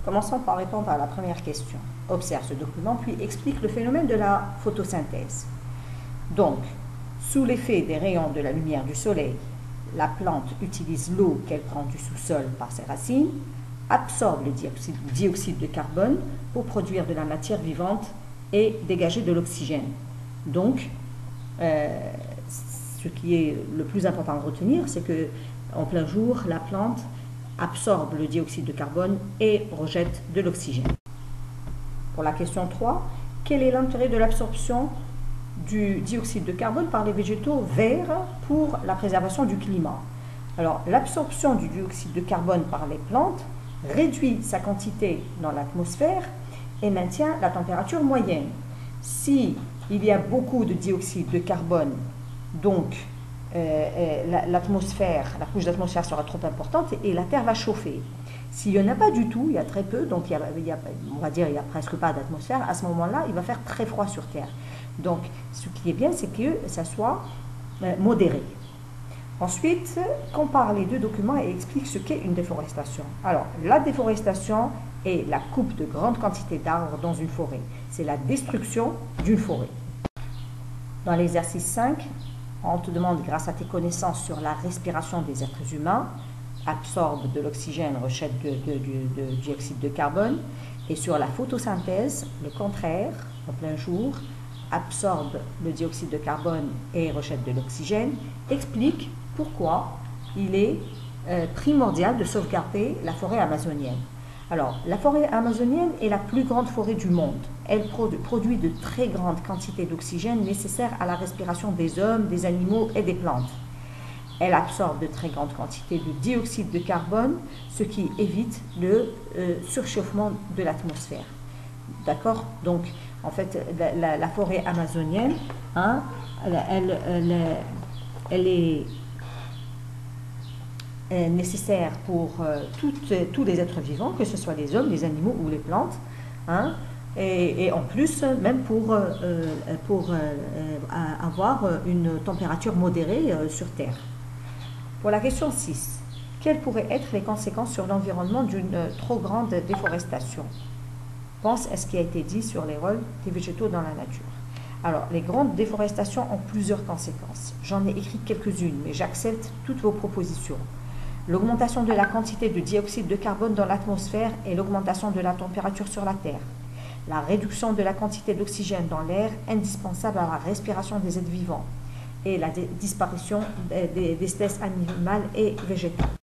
Commençons par répondre à la première question. Observe ce document, puis explique le phénomène de la photosynthèse. Donc, sous l'effet des rayons de la lumière du soleil, la plante utilise l'eau qu'elle prend du sous-sol par ses racines, absorbe le dioxyde de carbone pour produire de la matière vivante et dégager de l'oxygène. Donc, ce qui est le plus important à retenir, c'est que en plein jour, la plante absorbe le dioxyde de carbone et rejette de l'oxygène. Pour la question 3, quel est l'intérêt de l'absorption du dioxyde de carbone par les végétaux verts pour la préservation du climat? Alors, l'absorption du dioxyde de carbone par les plantes réduit sa quantité dans l'atmosphère et maintient la température moyenne. Si il y a beaucoup de dioxyde de carbone, donc l'atmosphère, la couche d'atmosphère sera trop importante et la Terre va chauffer. S'il n'y en a pas du tout, il y a très peu, donc on va dire il n'y a presque pas d'atmosphère, à ce moment-là, il va faire très froid sur Terre. Donc, ce qui est bien, c'est que ça soit modéré. Ensuite, compare les deux documents et explique ce qu'est une déforestation. Alors, la déforestation est la coupe de grandes quantités d'arbres dans une forêt. C'est la destruction d'une forêt. Dans l'exercice 5, on te demande, grâce à tes connaissances sur la respiration des êtres humains, absorbe de l'oxygène, rejette de dioxyde de carbone, et sur la photosynthèse, le contraire, en plein jour, absorbe le dioxyde de carbone et rejette de l'oxygène, explique pourquoi il est primordial de sauvegarder la forêt amazonienne. Alors, la forêt amazonienne est la plus grande forêt du monde. Elle produit de très grandes quantités d'oxygène nécessaires à la respiration des hommes, des animaux et des plantes. Elle absorbe de très grandes quantités de dioxyde de carbone, ce qui évite le surchauffement de l'atmosphère. D'accord? Donc, en fait, la forêt amazonienne, hein, elle est nécessaire pour tous les êtres vivants, que ce soit les hommes, les animaux ou les plantes, hein, et en plus, même pour avoir une température modérée sur Terre. Pour la question 6, quelles pourraient être les conséquences sur l'environnement d'une trop grande déforestation? Pense à ce qui a été dit sur les rôles des végétaux dans la nature. Alors, les grandes déforestations ont plusieurs conséquences. J'en ai écrit quelques-unes, mais j'accepte toutes vos propositions. L'augmentation de la quantité de dioxyde de carbone dans l'atmosphère et l'augmentation de la température sur la Terre. La réduction de la quantité d'oxygène dans l'air indispensable à la respiration des êtres vivants. Et la disparition des espèces animales et végétales.